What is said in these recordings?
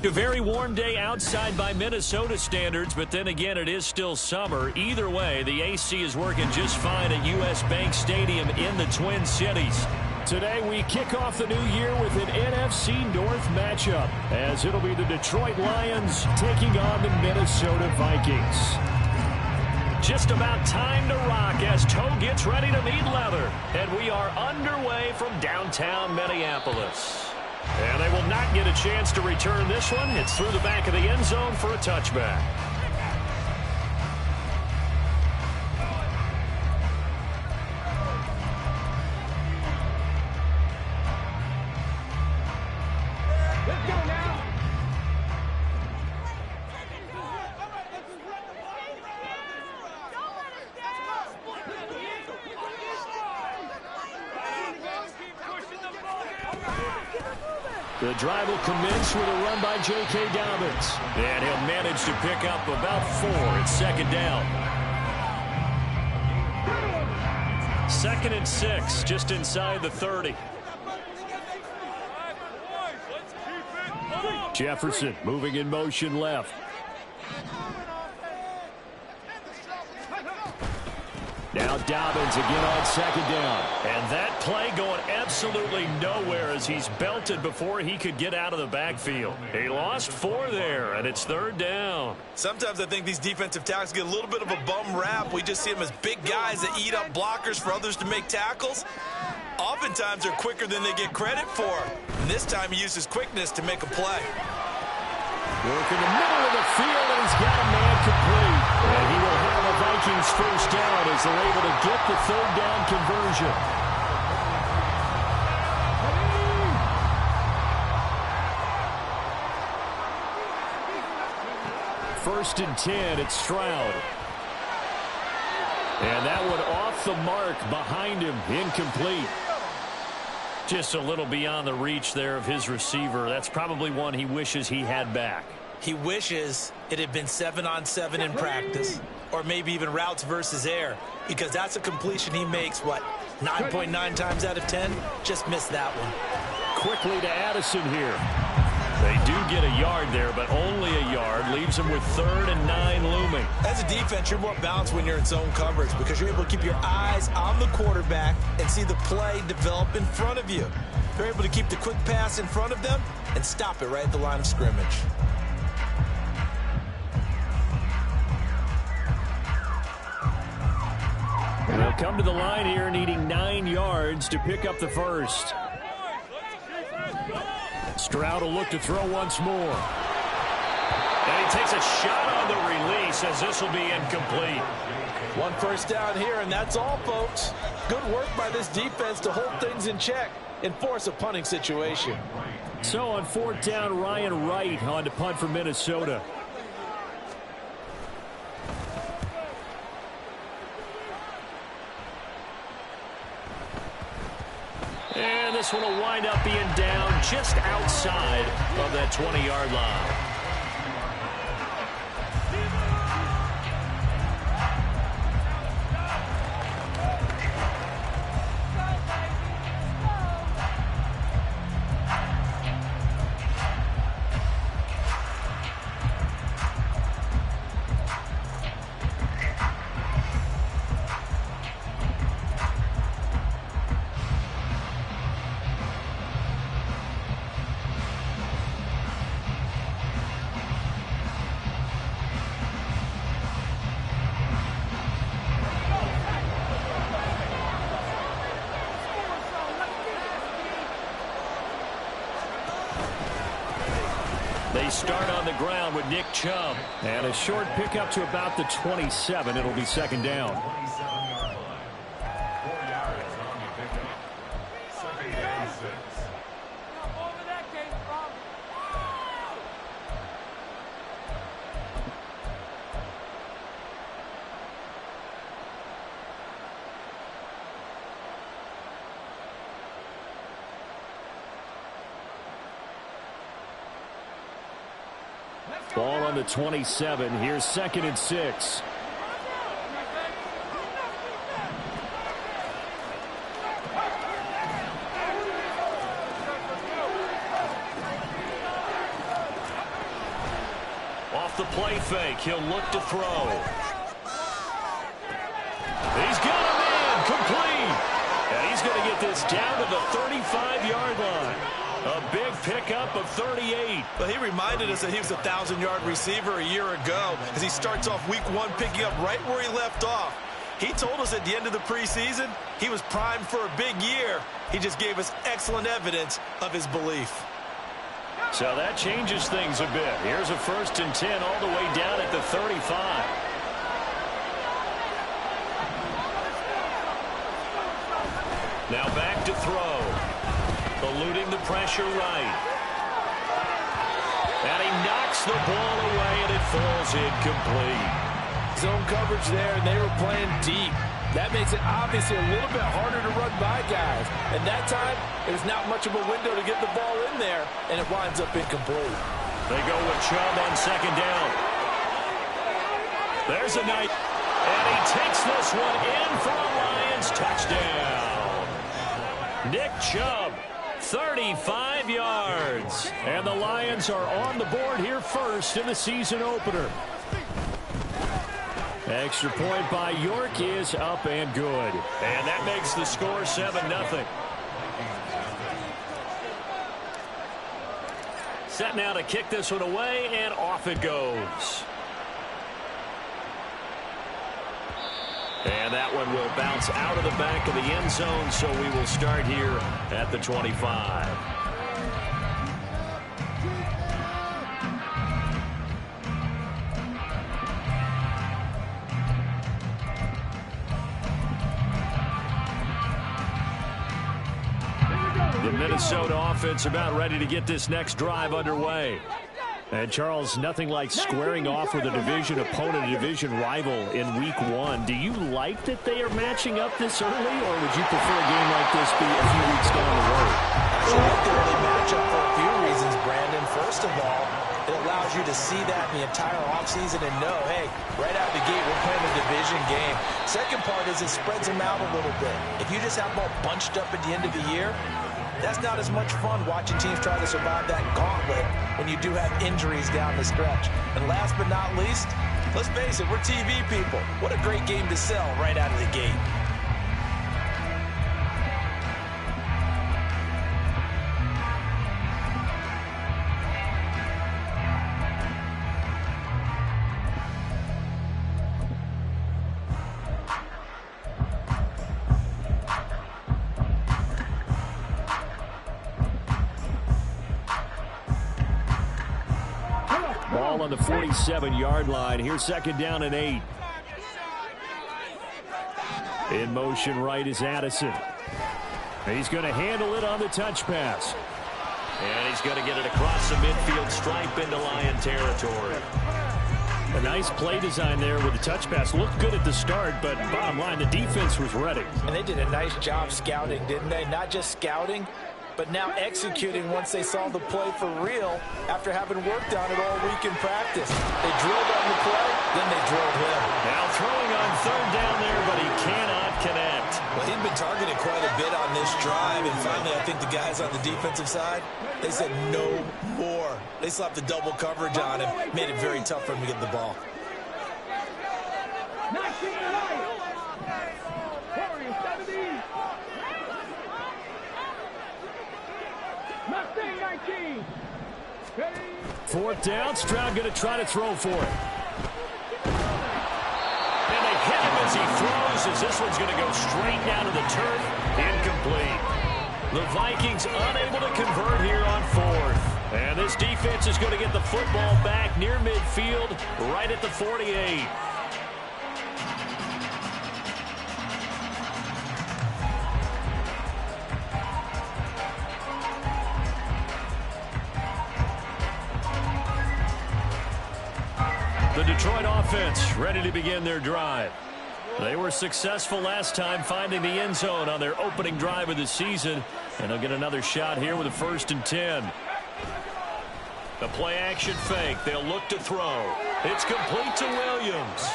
A very warm day outside by Minnesota standards, but then again, it is still summer. Either way, the AC is working just fine at U.S. Bank Stadium in the Twin Cities. Today, we kick off the new year with an NFC North matchup, as it'll be the Detroit Lions taking on the Minnesota Vikings. Just about time to rock as Toe gets ready to meet leather, and we are underway from downtown Minneapolis. And they will not get a chance to return this one. It's through the back of the end zone for a touchback. Let's go now. The drive will commence with a run by J.K. Dobbins. And he'll manage to pick up about 4. It's second down. 2nd and 6, just inside the 30. Jefferson moving in motion left. Now Dobbins again on second down. And that play going absolutely nowhere as he's belted before he could get out of the backfield. He lost 4 there, and it's 3rd down. Sometimes I think these defensive tackles get a little bit of a bum rap. We just see them as big guys that eat up blockers for others to make tackles. Oftentimes they're quicker than they get credit for. And this time he used his quickness to make a play. Work in the middle of the field, and he's got a man complete. And he will have a Vikings first down as they're able to get the 3rd down conversion. First and 10, it's Stroud. And that one off the mark behind him, incomplete. Just a little beyond the reach there of his receiver. That's probably one he wishes he had back. He wishes it had been 7-on-7 in practice, or maybe even routes versus air, because that's a completion he makes, 9.9 times out of 10? Just missed that one. Quickly to Addison here. They do get a yard there, but only a yard. Leaves them with 3rd and 9 looming. As a defense, you're more balanced when you're in zone coverage because you're able to keep your eyes on the quarterback and see the play develop in front of you. You're able to keep the quick pass in front of them and stop it right at the line of scrimmage. And they'll come to the line here needing 9 yards to pick up the first. Stroud will look to throw once more. And he takes a shot on the release as this will be incomplete. 1 first down here, and that's all, folks. Good work by this defense to hold things in check and force a punting situation. So on 4th down, Ryan Wright on to punt for Minnesota. And this one will wind up being down just outside of that 20-yard line. They start on the ground with Nick Chubb. And a short pickup to about the 27. It'll be 2nd down. Ball on the 27. Here's 2nd and 6. the play fake. He'll look to throw. He's got him in. Complete. And he's going to get this down to the 35-yard line. A big pickup of 38. But he reminded us that he was a 1,000-yard receiver a year ago as he starts off week 1 picking up right where he left off. He told us at the end of the preseason he was primed for a big year. He just gave us excellent evidence of his belief. So that changes things a bit. Here's a 1st and 10 all the way down at the 35. Now back to throw. Eluding the pressure right. And he knocks the ball away, and it falls incomplete. Zone coverage there, and they were playing deep. That makes it obviously a little bit harder to run by guys. And that time, there's not much of a window to get the ball in there, and it winds up incomplete. They go with Chubb on 2nd down. There's a night, and he takes this one in for a Lions touchdown. Nick Chubb, 35 yards. And the Lions are on the board here first in the season opener. Extra point by York is up and good. And that makes the score 7-0. Set now to kick this one away, and off it goes. And that one will bounce out of the back of the end zone, so we will start here at the 25. The Minnesota offense about ready to get this next drive underway. And, Charles, nothing like squaring off with a division opponent, a division rival in week 1. Do you like that they are matching up this early, or would you prefer a game like this be a few weeks down the road? I like the early matchup for a few reasons, Brandon. First of all, it allows you to see that in the entire offseason and know, hey, right out of the gate, we're playing a division game. Second part is it spreads them out a little bit. If you just have them all bunched up at the end of the year, that's not as much fun watching teams try to survive that gauntlet when you do have injuries down the stretch. And last but not least, let's face it, we're TV people. What a great game to sell right out of the gate. Ball on the 47-yard line. Here's 2nd down and 8. In motion right is Addison. He's going to handle it on the touch pass. And he's going to get it across the midfield stripe into Lion territory. A nice play design there with the touch pass. Looked good at the start, but bottom line, the defense was ready. And they did a nice job scouting, didn't they? Not just scouting, but now executing once they saw the play for real after having worked on it all week in practice. They drilled on the play, then they drilled him. Now throwing on 3rd down there, but he cannot connect. Well, he'd been targeted quite a bit on this drive, and finally I think the guys on the defensive side, they said no more. They slapped the double coverage on him, made it very tough for him to get the ball. Fourth down, Stroud going to try to throw for it. And they hit him as he throws, as this one's going to go straight down to the turf. Incomplete. The Vikings unable to convert here on 4th. And this defense is going to get the football back near midfield, right at the 48. The Detroit offense ready to begin their drive. They were successful last time finding the end zone on their opening drive of the season, and they'll get another shot here with a 1st and 10. The play action fake. They'll look to throw. It's complete to Williams.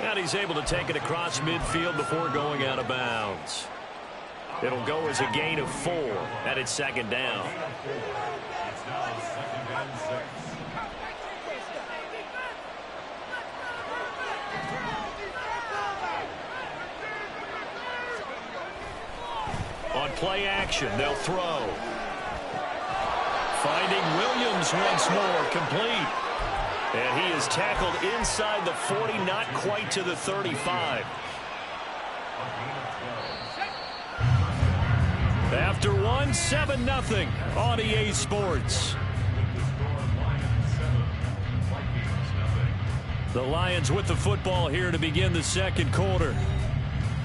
And he's able to take it across midfield before going out of bounds. It'll go as a gain of 4, and it's 2nd down. play action. They'll throw. Finding Williams once more, complete. And he is tackled inside the 40, not quite to the 35. After one, 7-0 on EA Sports. The Lions with the football here to begin the second quarter,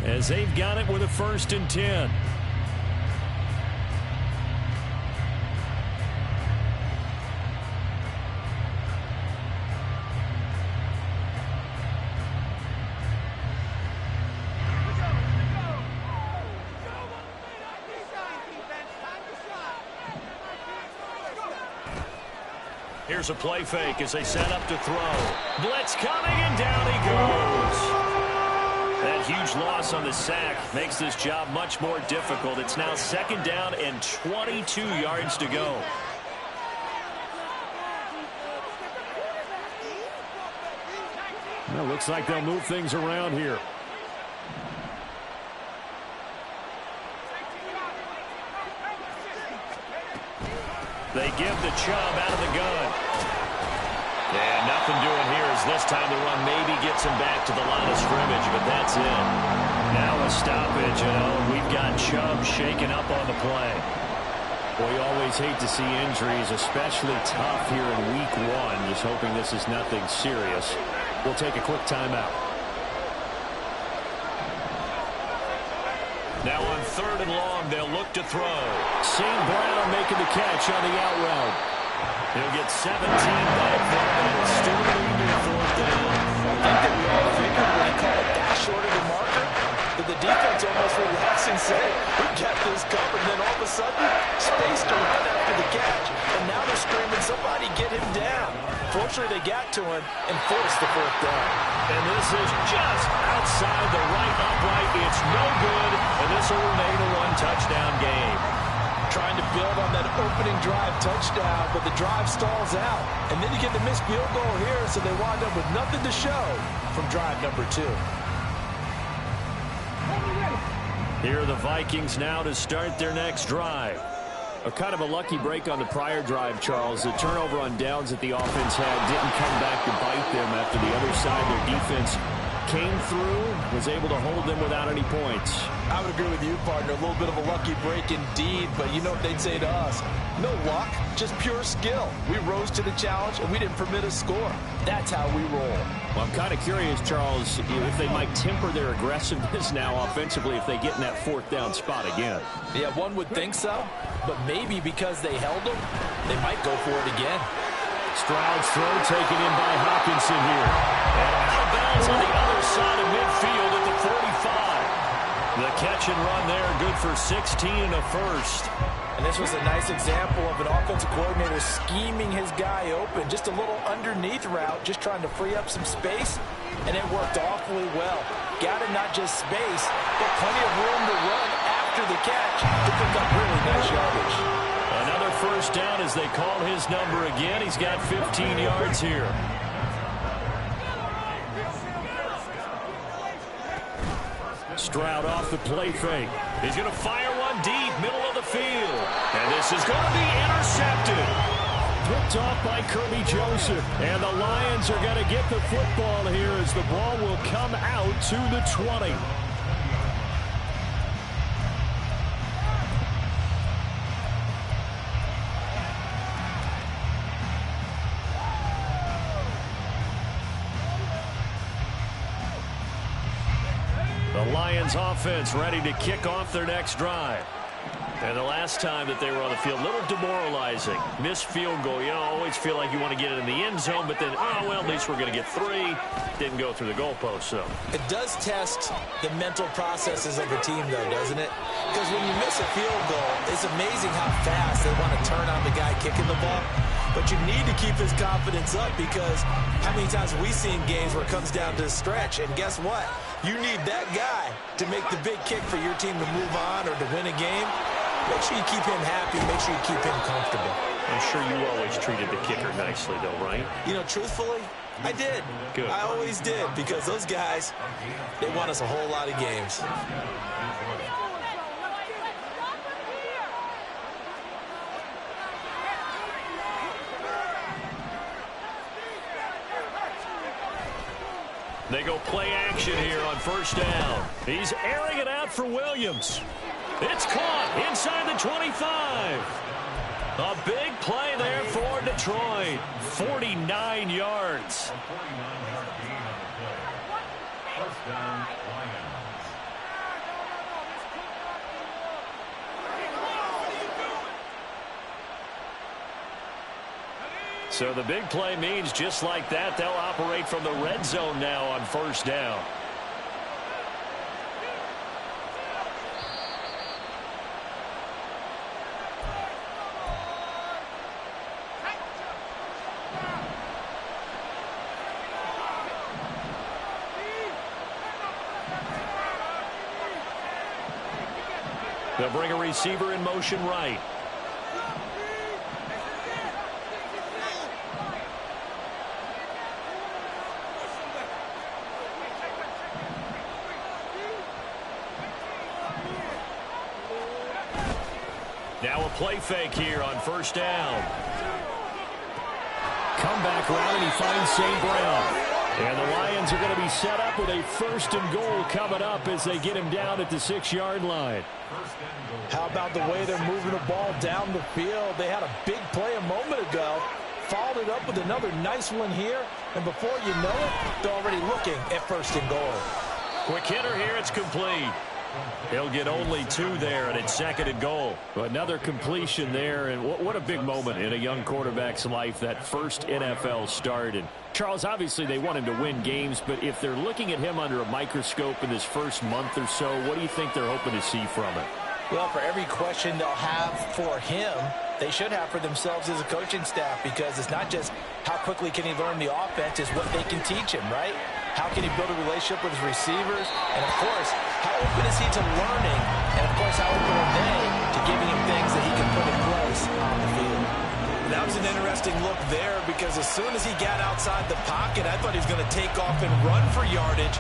as they've got it with a 1st and 10. Here's a play fake as they set up to throw. Blitz coming, and down he goes. That huge loss on the sack makes this job much more difficult. It's now 2nd down and 22 yards to go. Well, looks like they'll move things around here. They give the Chubb out of the gun. And nothing doing here as this time the run maybe gets him back to the line of scrimmage, but that's it. Now a stoppage, and we've got Chubb shaken up on the play. Well, you always hate to see injuries, especially tough here in week 1. Just hoping this is nothing serious. We'll take a quick timeout. Now on 3rd and long, they'll look to throw. St. Brown making the catch on the out route. He'll get 17 back there, and still leading to 4th down. I think that we all figured when they call it that short of the marker, that the defense almost relaxed and said, we got this covered. And then all of a sudden, space to run after the catch. And now they're screaming, somebody get him down. Fortunately, they got to him and forced the 4th down. And this is just outside the right upright. It's no good, and this will remain a 1-touchdown game. Trying to build on that opening drive touchdown, but the drive stalls out. And then you get the missed field goal here, so they wind up with nothing to show from drive number 2. Here are the Vikings now to start their next drive. A kind of a lucky break on the prior drive, Charles. The turnover on downs that the offense had didn't come back to bite them after the other side. Their defense came through, was able to hold them without any points. I would agree with you, partner. A little bit of a lucky break indeed, but you know what they'd say to us? No luck, just pure skill. We rose to the challenge, and we didn't permit a score. That's how we roll. Well, I'm kind of curious, Charles, if they might temper their aggressiveness now offensively if they get in that 4th down spot again. Yeah, one would think so, but maybe because they held them, they might go for it again. Stroud's throw taken in by Hawkinson here. And out of bounds on the other side of midfield at the 45. The catch and run there, good for 16 and a 1st. And this was a nice example of an offensive coordinator scheming his guy open. Just a little underneath route, just trying to free up some space, and it worked awfully well. Got him not just space, but plenty of room to run after the catch to pick up really nice yardage. Another 1st down as they call his number again. He's got 15 yards here. Stroud off the play fake. He's going to fire one deep, middle of the field. And this is going to be intercepted. Picked off by Kirby Joseph. And the Lions are going to get the football here as the ball will come out to the 20. The Lions offense ready to kick off their next drive. And the last time that they were on the field, a little demoralizing. Missed field goal. You know, always feel like you want to get it in the end zone, but then, oh, well, at least we're going to get 3. Didn't go through the goalpost, so. It does test the mental processes of a team, though, doesn't it? Because when you miss a field goal, it's amazing how fast they want to turn on the guy kicking the ball. But you need to keep his confidence up because how many times have we seen games where it comes down to a stretch, and guess what? You need that guy to make the big kick for your team to move on or to win a game. Make sure you keep him happy. Make sure you keep him comfortable. I'm sure you always treated the kicker nicely, though, right? You know, truthfully, I did. Good. I always did because those guys, they won us a whole lot of games. They go play action here on first down. He's airing it out for Williams. It's caught inside the 25. A big play there for Detroit. 49 yards. So the big play means just like that, they'll operate from the red zone now on first down. They'll bring a receiver in motion right. Now a play fake here on first down. Comeback route, and he finds St. Brown. And the Lions are going to be set up with a 1st and goal coming up as they get him down at the 6-yard line. How about the way they're moving the ball down the field? They had a big play a moment ago. Followed it up with another nice one here. And before you know it, they're already looking at 1st and goal. Quick hitter here. It's complete. He'll get only 2 there, and it's 2nd and goal. Another completion there, and what a big moment in a young quarterback's life, that first NFL start. And Charles, obviously they want him to win games, but if they're looking at him under a microscope in this first month or so, what do you think they're hoping to see from it? Well, for every question they'll have for him, they should have for themselves as a coaching staff, because it's not just how quickly can he learn the offense, it's what they can teach him, right? How can he build a relationship with his receivers? And, of course, how open is he to learning? And, of course, how open are they to giving him things that he can put in place on the field? That was an interesting look there, because as soon as he got outside the pocket, I thought he was going to take off and run for yardage.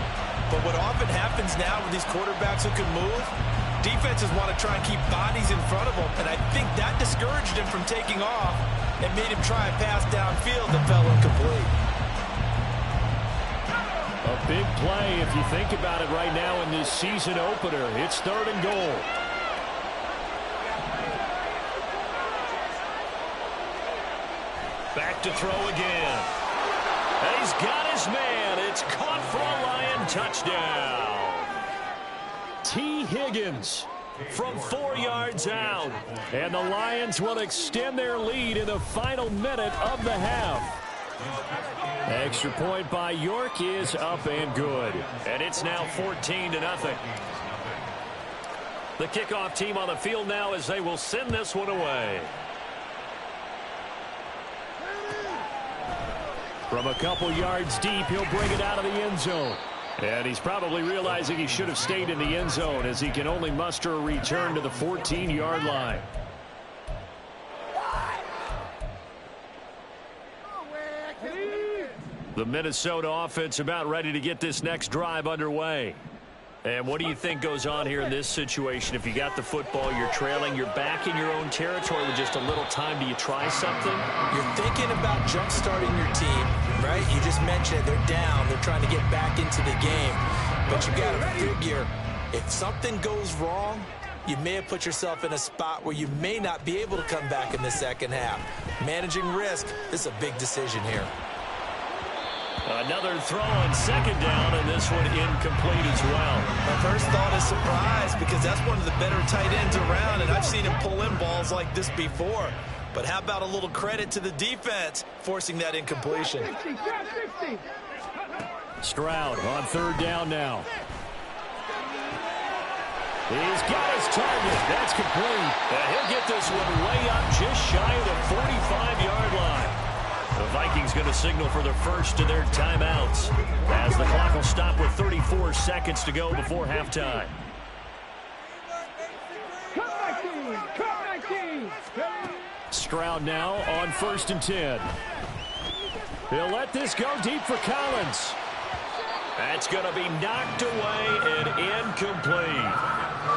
But what often happens now with these quarterbacks who can move, defenses want to try and keep bodies in front of them, and I think that discouraged him from taking off and made him try a pass downfield that fell incomplete. A big play if you think about it right now in this season opener. It's 3rd and goal. Back to throw again. And he's got his man. It's caught for a Lion touchdown. T. Higgins from 4 yards out. And the Lions will extend their lead in the final minute of the half. Extra point by York is up and good. And it's now 14-0. The kickoff team on the field now as they will send this one away. From a couple yards deep, he'll bring it out of the end zone. And he's probably realizing he should have stayed in the end zone, as he can only muster a return to the 14-yard line. The Minnesota offense about ready to get this next drive underway. And what do you think goes on here in this situation? If you got the football, you're trailing, you're back in your own territory with just a little time. Do you try something? You're thinking about jump-starting your team, right? You just mentioned it. They're down. They're trying to get back into the game. But you got to figure, if something goes wrong, you may have put yourself in a spot where you may not be able to come back in the second half. Managing risk, this is a big decision here. Another throw on 2nd down, and this one incomplete as well. My first thought is surprise, because that's one of the better tight ends around, and I've seen him pull in balls like this before. But how about a little credit to the defense forcing that incompletion? Stroud on 3rd down now. He's got his target. That's complete. And he'll get this one way up just shy of the 45-yard line. The Vikings going to signal for their first of their timeouts, as the clock will stop with 34 seconds to go before halftime. Stroud now on 1st and 10. He'll let this go deep for Collins. That's going to be knocked away and incomplete.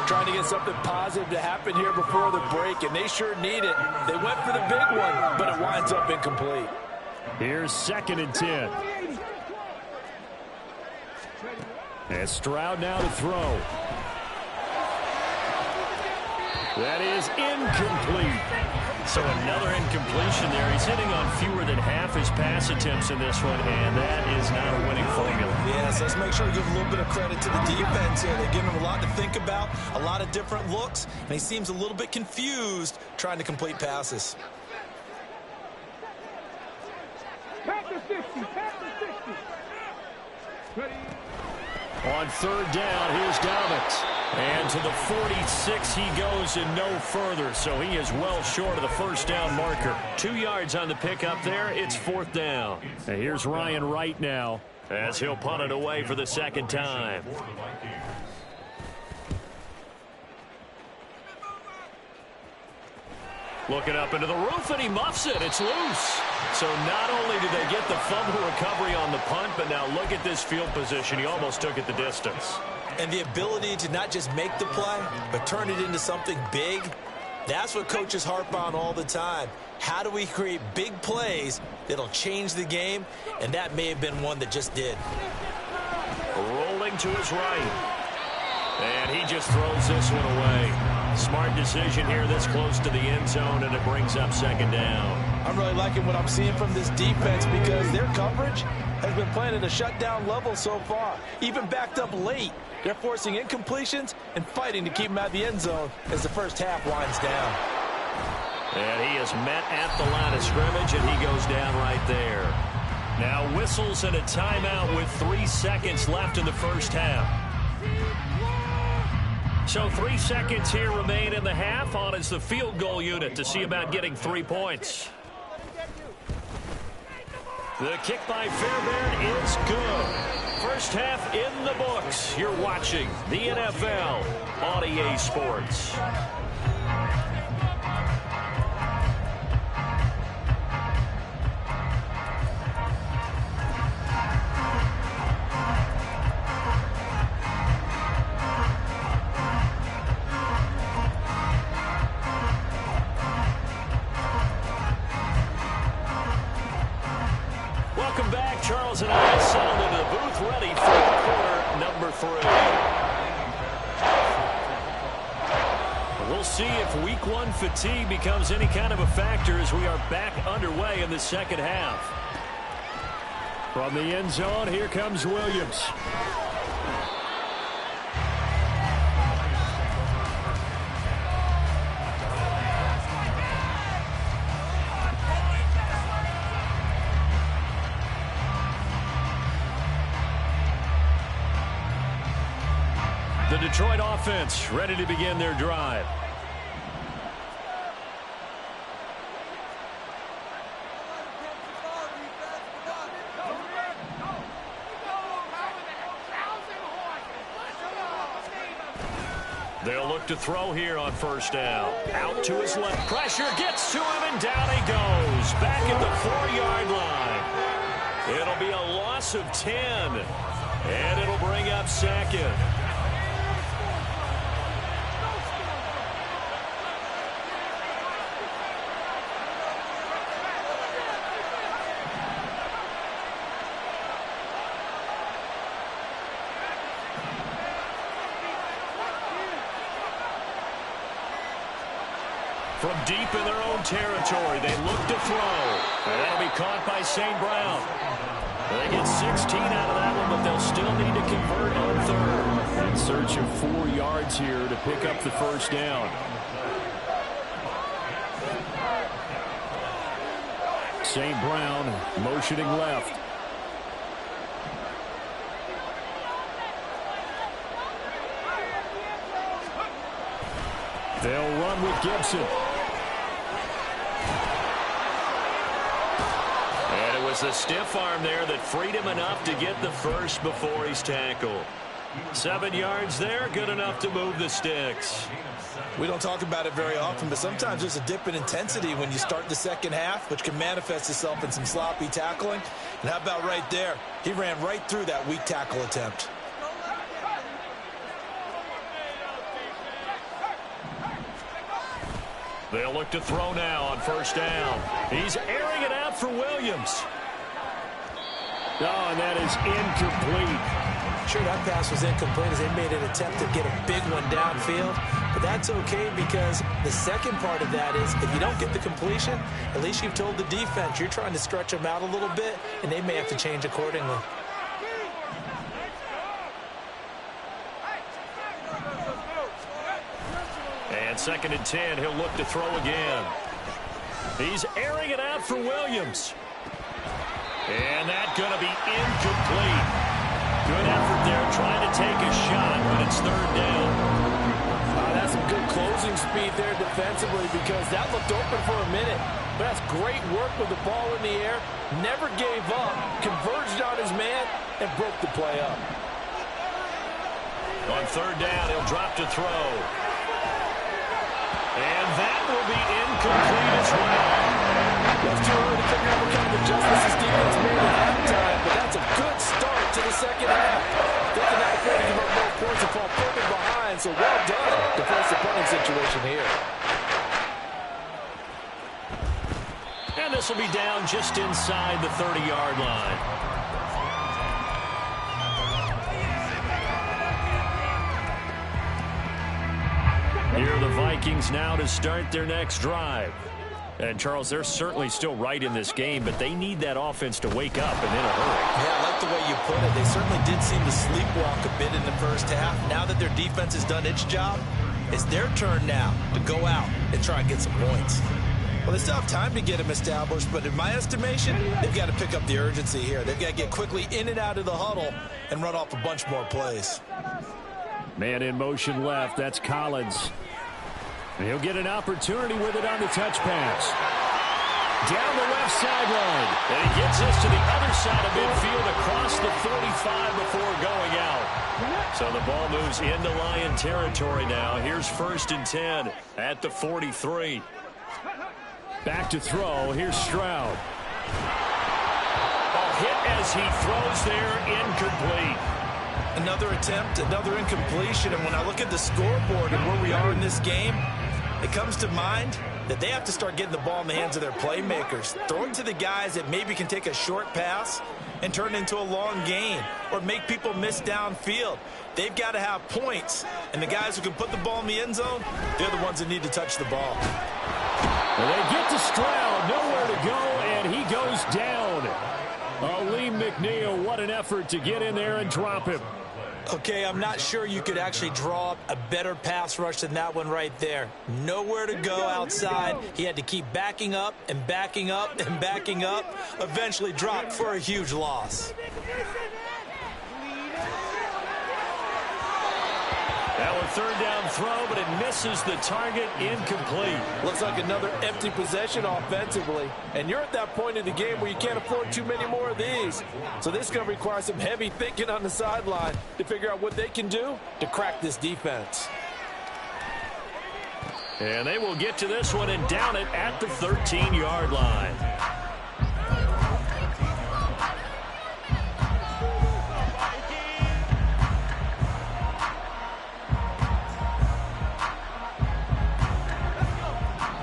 Trying to get something positive to happen here before the break, and they sure need it. They went for the big one, but it winds up incomplete. Here's 2nd and 10. And Stroud now to throw. That is incomplete. So another incompletion there. He's hitting on fewer than half his pass attempts in this one, and that is not a winning formula. Yes, let's make sure we give a little bit of credit to the defense here. They're giving him a lot to think about, a lot of different looks, and he seems a little bit confused trying to complete passes. On third down, here's Dobbins. And to the 46 he goes and no further, so he is well short of the first down marker. 2 yards on the pickup there. It's fourth down. And here's Ryan Wright now as he'll punt it away for the second time. Looking up into the roof, and he muffs it. It's loose. So not only did they get the fumble recovery on the punt, but now look at this field position. He almost took it the distance. And the ability to not just make the play, but turn it into something big, that's what coaches harp on all the time. How do we create big plays that'll change the game? And that may have been one that just did. Rolling to his right. And he just throws this one away. Smart decision here this close to the end zone, and it brings up second down. I'm really liking what I'm seeing from this defense because their coverage has been playing at a shutdown level so far. Even backed up late, they're forcing incompletions and fighting to keep them out of the end zone as the first half winds down. And he is met at the line of scrimmage, and he goes down right there. Now whistles and a timeout with 3 seconds left in the first half. So 3 seconds here remain in the half. On is the field goal unit to see about getting 3 points. The kick by Fairbairn is good. First half in the books. You're watching the NFL on EA Sports. Welcome back. Charles and I settled into the booth ready for quarter number 3. We'll see if week 1 fatigue becomes any kind of a factor as we are back underway in the second half. From the end zone, here comes Williams. The Detroit offense ready to begin their drive. They'll look to throw here on first down. Out to his left. Pressure gets to him, and down he goes. Back at the 4-yard line. It'll be a loss of 10. And it'll bring up second. From deep in their own territory, they look to throw. And that'll be caught by St. Brown. They get 16 out of that one, but they'll still need to convert on third. In search of 4 yards here to pick up the first down. St. Brown motioning left. They'll run with Gibson. And it was the stiff arm there that freed him enough to get the first before he's tackled. 7 yards there, good enough to move the sticks. We don't talk about it very often, but sometimes there's a dip in intensity when you start the second half, which can manifest itself in some sloppy tackling. And how about right there? He ran right through that weak tackle attempt. They'll look to throw now on first down. He's airing it out for Williams. Oh, and that is incomplete. Sure, that pass was incomplete as they made an attempt to get a big one downfield. But that's okay because the second part of that is if you don't get the completion, at least you've told the defense you're trying to stretch them out a little bit, and they may have to change accordingly. And 2nd and 10, he'll look to throw again. He's airing it out for Williams. And that's going to be incomplete. Good effort there trying to take a shot, but it's 3rd down. That's some good closing speed there defensively because that looked open for a minute. But that's great work with the ball in the air. Never gave up, converged on his man, and broke the play up. On 3rd down, he'll drop to throw. And that will be incomplete as well. That's too early to figure out what kind of adjustments this defense made at halftime, but that's a good start to the second half. They cannot afford to give up more points and fall further behind, so well done to force the punting situation here. And this will be down just inside the 30-yard line. Here are the Vikings now to start their next drive. And, Charles, they're certainly still right in this game, but they need that offense to wake up and in a hurry. Yeah, I like the way you put it. They certainly did seem to sleepwalk a bit in the first half. Now that their defense has done its job, it's their turn now to go out and try and get some points. Well, they still have time to get them established, but in my estimation, they've got to pick up the urgency here. They've got to get quickly in and out of the huddle and run off a bunch more plays. Man in motion left. That's Collins. And he'll get an opportunity with it on the touch pass. Down the left sideline. And he gets us to the other side of midfield across the 45 before going out. So the ball moves into Lion territory now. Here's 1st and 10 at the 43. Back to throw. Here's Stroud. A hit as he throws there, incomplete. Another attempt, another incompletion, and when I look at the scoreboard and where we are in this game, it comes to mind that they have to start getting the ball in the hands of their playmakers. Throw it to the guys that maybe can take a short pass and turn it into a long gain or make people miss downfield. They've got to have points, and the guys who can put the ball in the end zone, they're the ones that need to touch the ball. Well, they get to Stroud, nowhere to go, and he goes down. Aleem McNeil, what an effort to get in there and drop him. Okay, I'm not sure you could actually draw up a better pass rush than that one right there. Nowhere to go outside. He had to keep backing up and backing up and backing up. Eventually dropped for a huge loss. Now a 3rd down throw, but it misses the target, incomplete. Looks like another empty possession offensively. And you're at that point in the game where you can't afford too many more of these. So this is going to require some heavy thinking on the sideline to figure out what they can do to crack this defense. And they will get to this one and down it at the 13-yard line.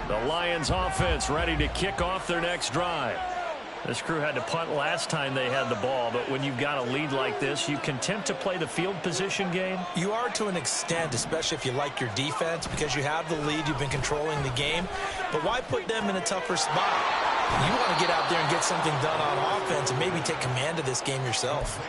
The Lions offense ready to kick off their next drive. This crew had to punt last time they had the ball, but when you've got a lead like this, you content to play the field position game? You are to an extent, especially if you like your defense, because you have the lead, you've been controlling the game. But why put them in a tougher spot? You want to get out there and get something done on offense and maybe take command of this game yourself.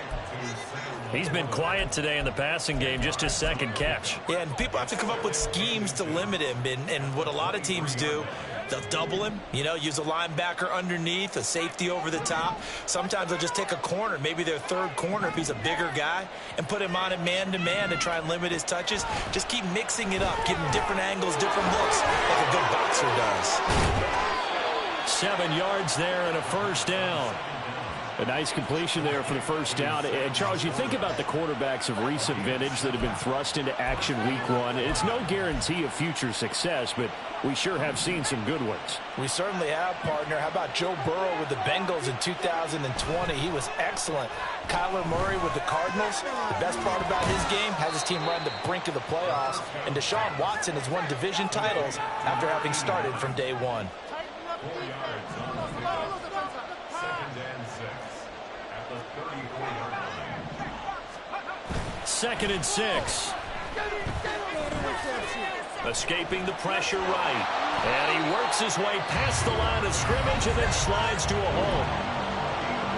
He's been quiet today in the passing game, just his 2nd catch. Yeah, and people have to come up with schemes to limit him. And what a lot of teams do, they'll double him, use a linebacker underneath, a safety over the top. Sometimes they'll just take a corner, maybe their 3rd corner if he's a bigger guy, and put him on a man-to-man to try and limit his touches. Just keep mixing it up, give him different angles, different looks, like a good boxer does. 7 yards there and a 1st down. A nice completion there for the 1st down. And, Charles, you think about the quarterbacks of recent vintage that have been thrust into action week 1. It's no guarantee of future success, but we sure have seen some good ones. We certainly have, partner. How about Joe Burrow with the Bengals in 2020? He was excellent. Kyler Murray with the Cardinals. The best part about his game has his team run the brink of the playoffs. And Deshaun Watson has won division titles after having started from day one. 2nd and 6. Escaping the pressure right. And he works his way past the line of scrimmage and then slides to a hole.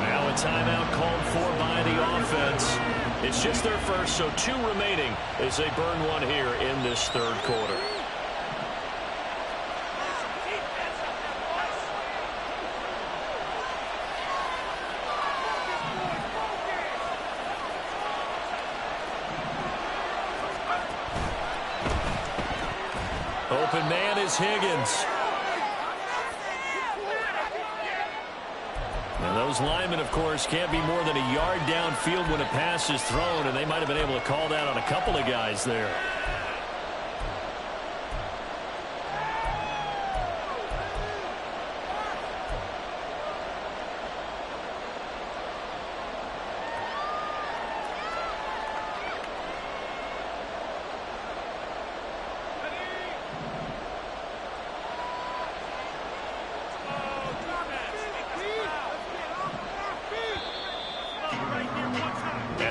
Now a timeout called for by the offense. It's just their first, so 2 remaining as they burn one here in this 3rd quarter. Open man is Higgins. And those linemen, of course, can't be more than a yard downfield when a pass is thrown, and they might have been able to call that on a couple of guys there.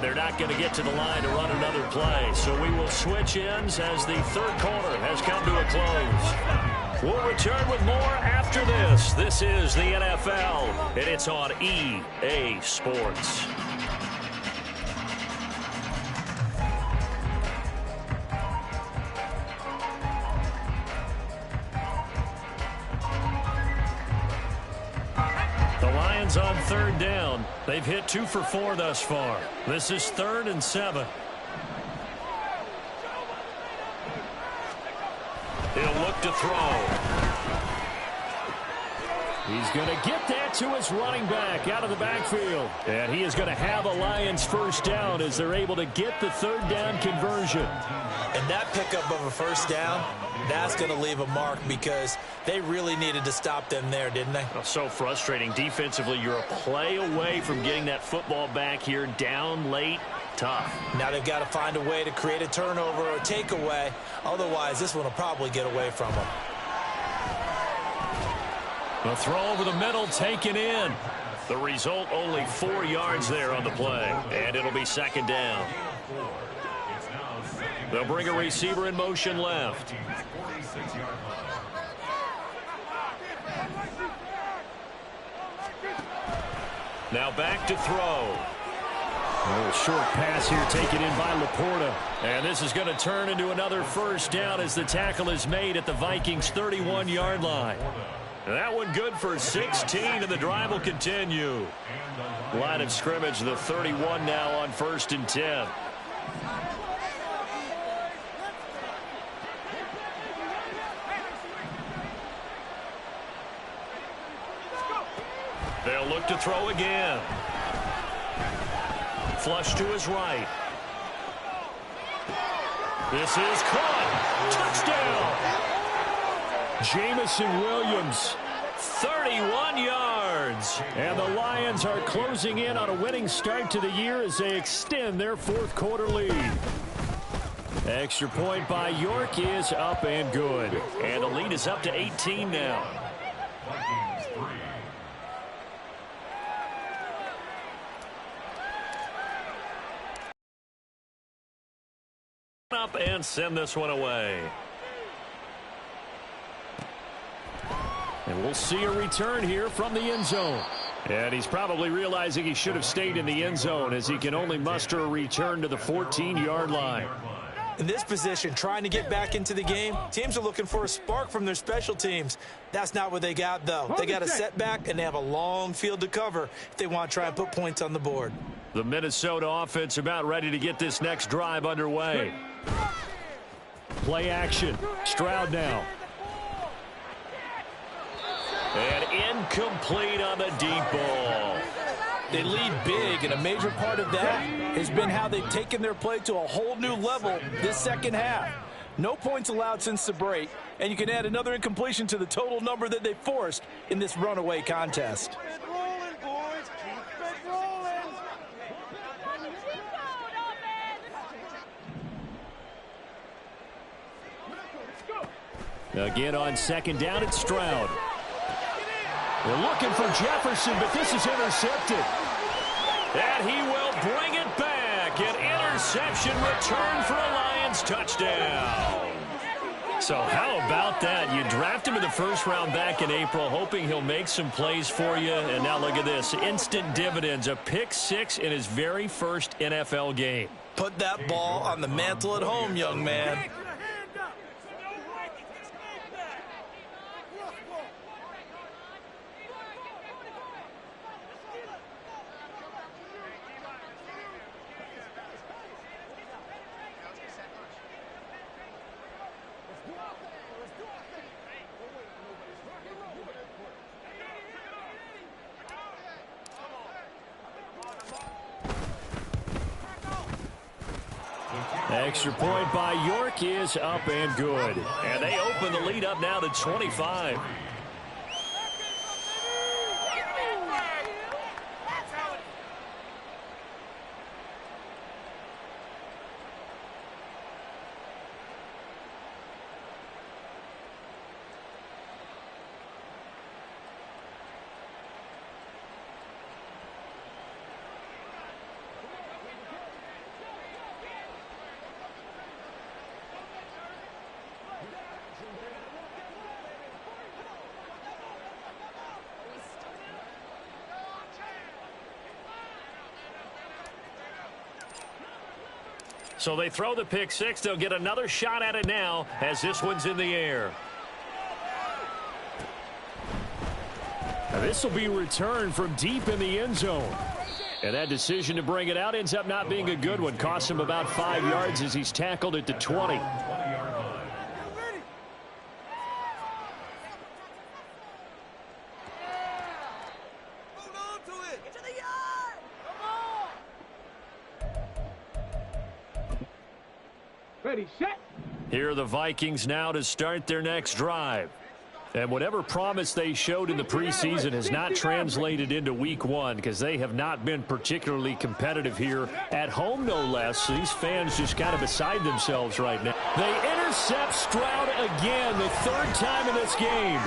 They're not going to get to the line to run another play, so we will switch ends as the 3rd quarter has come to a close. We'll return with more after this. This is the NFL, and it's on EA Sports. On 3rd down. They've hit 2 for 4 thus far. This is 3rd and 7. He'll look to throw. He's going to get that to his running back out of the backfield. And he is going to have a Lions first down as they're able to get the 3rd down conversion. And that pickup of a first down, that's going to leave a mark because they really needed to stop them there, didn't they? Oh, so frustrating. Defensively, you're a play away from getting that football back here down late. Tough. Now they've got to find a way to create a turnover or takeaway. Otherwise, this one will probably get away from them. The throw over the middle taken in. The result, only 4 yards there on the play. And it'll be 2nd down. They'll bring a receiver in motion left. Now back to throw. A little short pass here taken in by Laporta. And this is going to turn into another first down as the tackle is made at the Vikings' 31-yard line. That one good for 16, and the drive will continue. Line of scrimmage, the 31 now on 1st and 10. They'll look to throw again. Flush to his right. This is caught. Touchdown. Jamison Williams, 31 yards. And the Lions are closing in on a winning start to the year as they extend their 4th quarter lead. Extra point by York is up and good. And the lead is up to 18 now. Up and send this one away. And we'll see a return here from the end zone. And he's probably realizing he should have stayed in the end zone as he can only muster a return to the 14-yard line. In this position, trying to get back into the game, teams are looking for a spark from their special teams. That's not what they got, though. They got a setback, and they have a long field to cover if they want to try and put points on the board. The Minnesota offense about ready to get this next drive underway. Play action. Stroud now. And incomplete on the deep ball. They lead big, and a major part of that has been how they've taken their play to a whole new level this second half. No points allowed since the break, and you can add another incompletion to the total number that they forced in this runaway contest. Again on 2nd down, it's Stroud. They're looking for Jefferson, but this is intercepted. And he will bring it back. back. An interception return for a Lions touchdown. So how about that? You draft him in the first round back in April, hoping he'll make some plays for you. And now look at this. Instant dividends. A pick six in his very first NFL game. Put that ball on the mantle at home, young man. Extra point by York is up and good. And they open the lead up now to 25. So they throw the pick six. They'll get another shot at it now as this one's in the air. This will be returned from deep in the end zone. And that decision to bring it out ends up not being a good one. Costs him about 5 yards as he's tackled at the 20. Ready, set. Here are the Vikings now to start their next drive. And whatever promise they showed in the preseason has not translated into week one because they have not been particularly competitive here at home, no less. So these fans just kind of beside themselves right now. They intercept Stroud again, the third time in this game.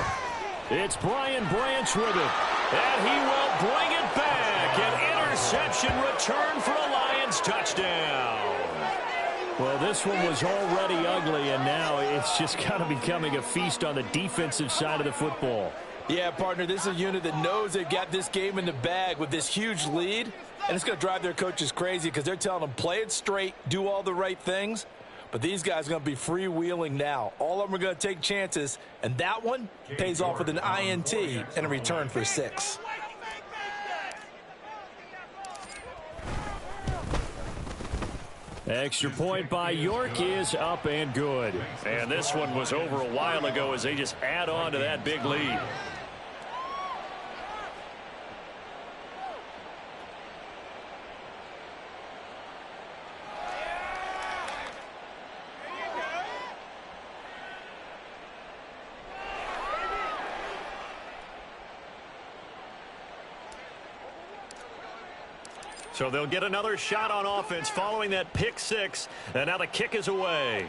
It's Brian Branch with it, and he will bring it back. An interception return for a Lions touchdown. Well, this one was already ugly, and now it's just kind of becoming a feast on the defensive side of the football. Yeah, partner, this is a unit that knows they've got this game in the bag with this huge lead, and it's going to drive their coaches crazy because they're telling them play it straight, do all the right things. But these guys are going to be freewheeling now. All of them are going to take chances, and that one pays off with an INT and a return for 6. Extra point by York is up and good. And this one was over a while ago as they just add on to that big lead. So they'll get another shot on offense following that pick six. And now the kick is away.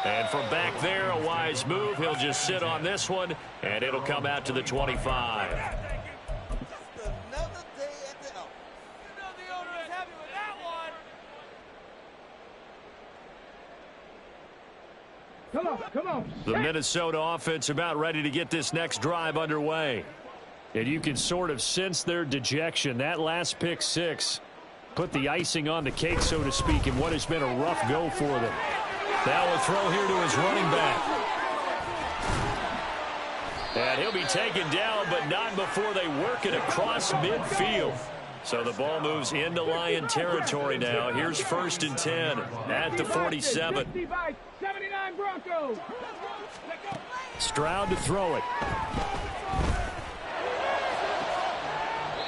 And from back there, a wise move. He'll just sit on this one, and it'll come out to the 25. Come on. The Minnesota offense about ready to get this next drive underway. And you can sort of sense their dejection. That last pick six put the icing on the cake, so to speak, in what has been a rough go for them. Now a throw here to his running back. And he'll be taken down, but not before they work it across midfield. So the ball moves into Lion territory now. Here's 1st and 10 at the 47. 79 Broncos. Stroud to throw it.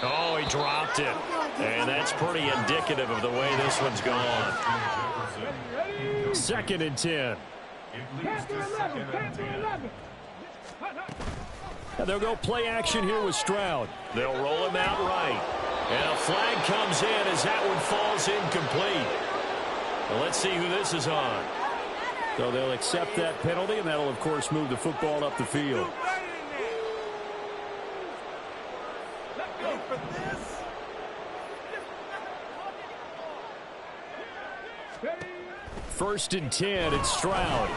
Oh, he dropped it. And that's pretty indicative of the way this one's gone. 2nd and 10. And they'll go play action here with Stroud. They'll roll him out right. And a flag comes in as that one falls incomplete. Well, let's see who this is on. So they'll accept that penalty, and that'll, of course, move the football up the field. 1st and 10. It's Stroud.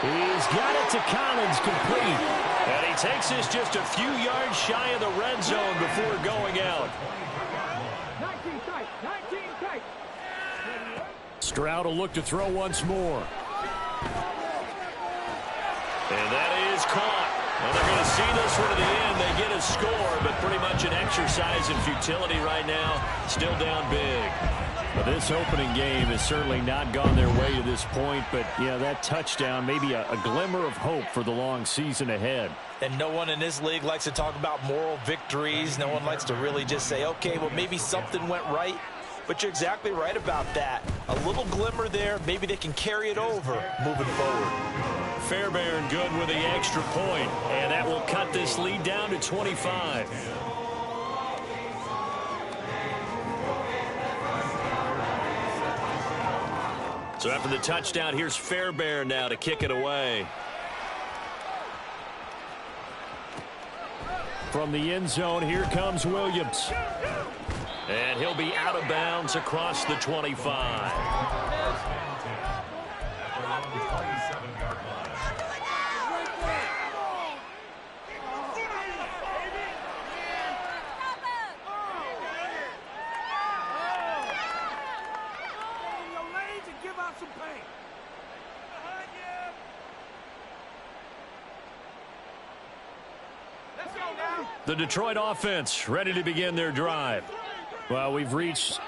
He's got it to Collins, complete. And he takes this just a few yards shy of the red zone before going out. 19 tight, 19 tight. Stroud will look to throw once more. And that is caught. And they're going to see this one to the end. They get a score, but pretty much an exercise in futility right now. Still down big. But this opening game has certainly not gone their way to this point. But, yeah, that touchdown, maybe a glimmer of hope for the long season ahead. And no one in this league likes to talk about moral victories. No one likes to really just say, okay, well, maybe something went right. But you're exactly right about that. A little glimmer there. Maybe they can carry it over moving forward. Fairbairn good with the extra point, and that will cut this lead down to 25. So after the touchdown, here's Fairbairn now to kick it away. From the end zone, here comes Williams. And he'll be out of bounds across the 25. The Detroit offense ready to begin their drive. Well, we've reached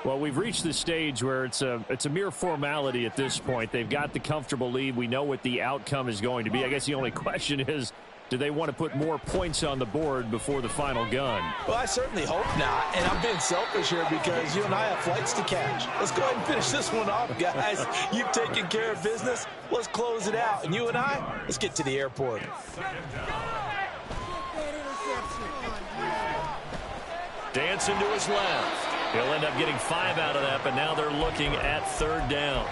the stage where it's a mere formality at this point. They've got the comfortable lead. We know what the outcome is going to be. I guess the only question is, do they want to put more points on the board before the final gun? Well, I certainly hope not. And I'm being selfish here because you and I have flights to catch. Let's go ahead and finish this one off, guys. You've taken care of business. Let's close it out. And you and I, let's get to the airport. Dancing to his left. He'll end up getting 5 out of that, but now they're looking at 3rd down.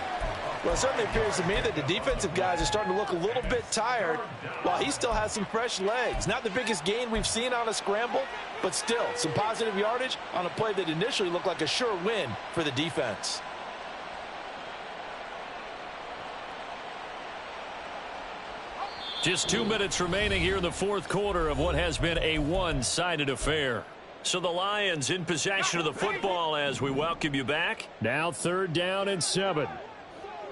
Well, it certainly appears to me that the defensive guys are starting to look a little bit tired while he still has some fresh legs. Not the biggest gain we've seen on a scramble, but still some positive yardage on a play that initially looked like a sure win for the defense. Just 2 minutes remaining here in the 4th quarter of what has been a one-sided affair. So the Lions in possession of the football as we welcome you back. Now 3rd down and 7.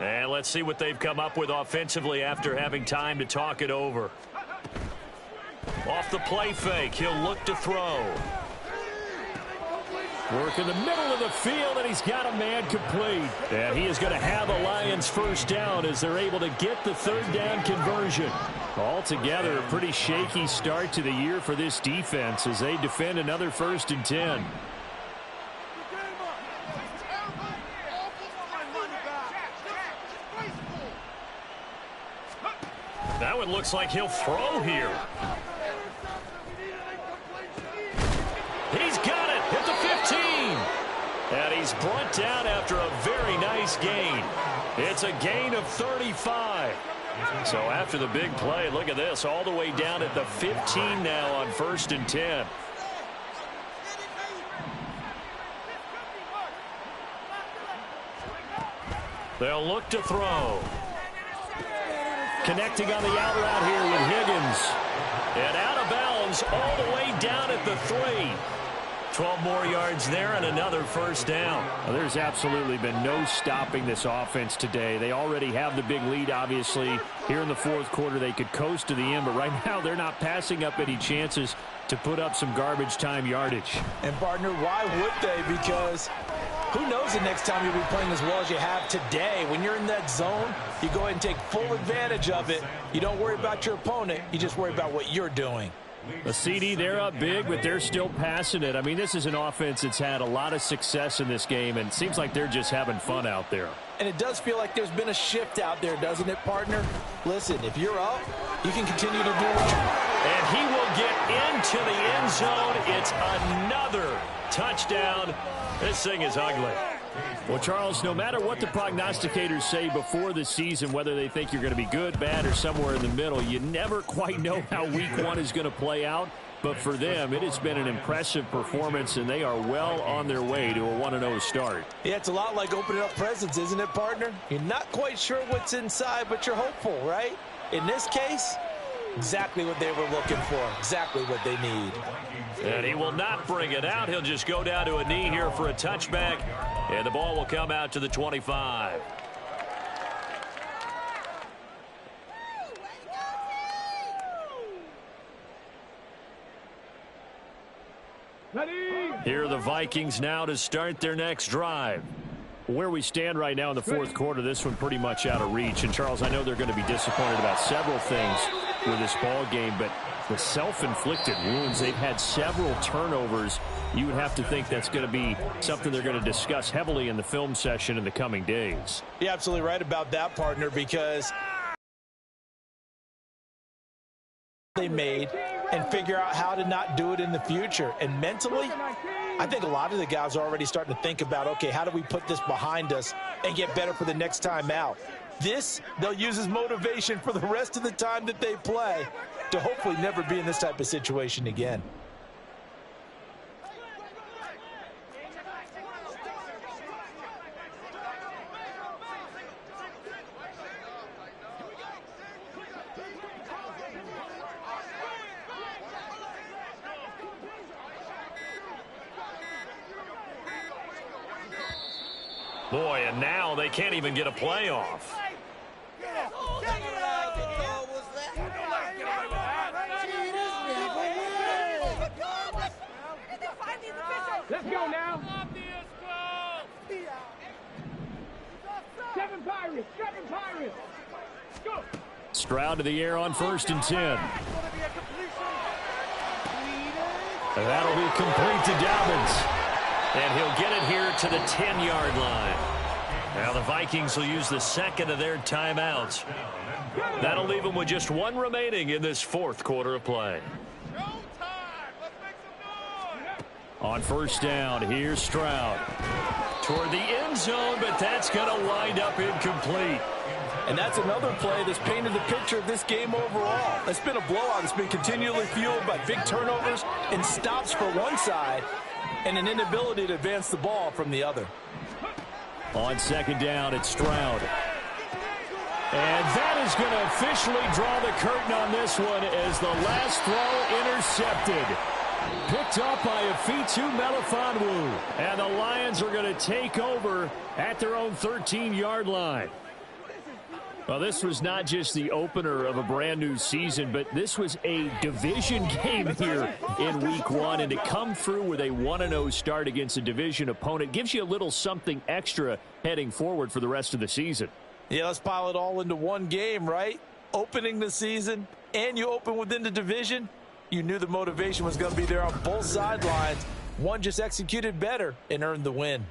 And let's see what they've come up with offensively after having time to talk it over. Off the play fake, he'll look to throw. Work in the middle of the field, and he's got a man complete. And he is going to have a Lions 1st down as they're able to get the 3rd down conversion. Altogether, a pretty shaky start to the year for this defense as they defend another 1st and 10. That one looks like he'll throw here. He's got it at the 15. And he's brought down after a very nice gain. It's a gain of 35. So after the big play, look at this, all the way down at the 15 now on 1st and 10. They'll look to throw. Connecting on the out route here with Higgins. And out of bounds all the way down at the 3. 12 more yards there and another 1st down. Well, there's absolutely been no stopping this offense today. They already have the big lead, obviously. Here in the 4th quarter, they could coast to the end, but right now they're not passing up any chances to put up some garbage time yardage. And, partner, why would they? Because who knows the next time you'll be playing as well as you have today. When you're in that zone, you go ahead and take full advantage of it. You don't worry about your opponent. You just worry about what you're doing. A CD, they're up big, but they're still passing it. I mean, this is an offense that's had a lot of success in this game, and it seems like they're just having fun out there. And it does feel like there's been a shift out there, doesn't it, partner? Listen, if you're up, you can continue to do what you want. And he will get into the end zone. It's another touchdown. This thing is ugly. Well, Charles, no matter what the prognosticators say before the season, whether they think you're going to be good, bad, or somewhere in the middle, you never quite know how week 1 is going to play out. But for them, it has been an impressive performance, and they are well on their way to a 1-0 start. Yeah, it's a lot like opening up presents, isn't it, partner? You're not quite sure what's inside, but you're hopeful, right? In this case, exactly what they were looking for, exactly what they need. And he will not bring it out. He'll just go down to a knee here for a touchback, and the ball will come out to the 25. Here are the Vikings now to start their next drive. Where we stand right now in the fourth quarter, this one pretty much out of reach. And, Charles, I know they're going to be disappointed about several things with this ball game, but the self-inflicted wounds, they've had several turnovers. You would have to think that's going to be something they're going to discuss heavily in the film session in the coming days. You're absolutely right about that, partner, because they made and figure out how to not do it in the future. And mentally, I think a lot of the guys are already starting to think about, okay, how do we put this behind us and get better for the next time out? This, they'll use as motivation for the rest of the time that they play to hopefully never be in this type of situation again. Boy, and now they can't even get a playoff. Let's go now. 7 Pirates, 7 Pirates. Go. Stroud to the air on 1st and 10. And that'll be complete to Dobbins. And he'll get it here to the 10-yard line. Now the Vikings will use the second of their timeouts. That'll leave them with just one remaining in this fourth quarter of play. On 1st down, here's Stroud. Toward the end zone, but that's going to wind up incomplete. And that's another play that's painted the picture of this game overall. It's been a blowout. It's been continually fueled by big turnovers and stops for one side and an inability to advance the ball from the other. On 2nd down, it's Stroud. And that is going to officially draw the curtain on this one as the last throw intercepted. Picked up by Afitu Melifonwu. And the Lions are going to take over at their own 13-yard line. Well, this was not just the opener of a brand new season, but this was a division game here in week 1. And to come through with a 1-0 start against a division opponent gives you a little something extra heading forward for the rest of the season. Yeah, let's pile it all into one game, right? Opening the season, and you open within the division. You knew the motivation was going to be there on both sidelines. One just executed better and earned the win.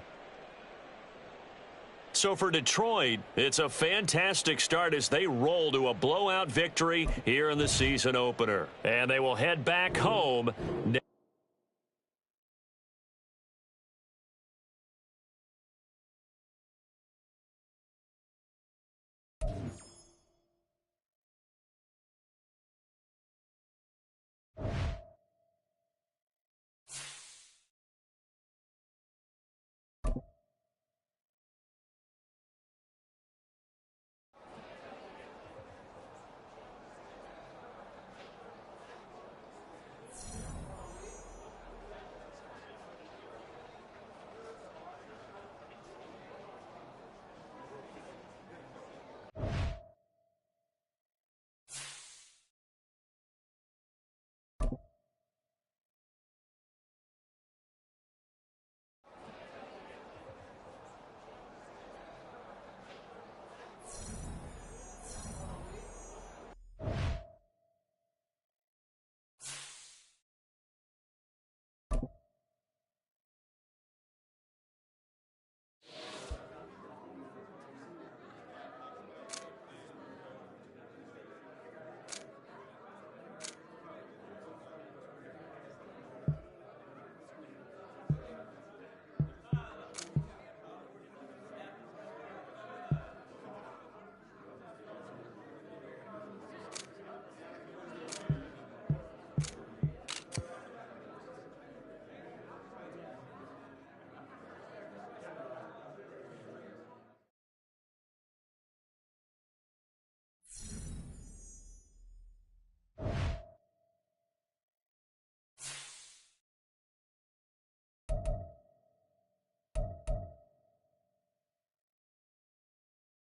So for Detroit, it's a fantastic start as they roll to a blowout victory here in the season opener. And they will head back home.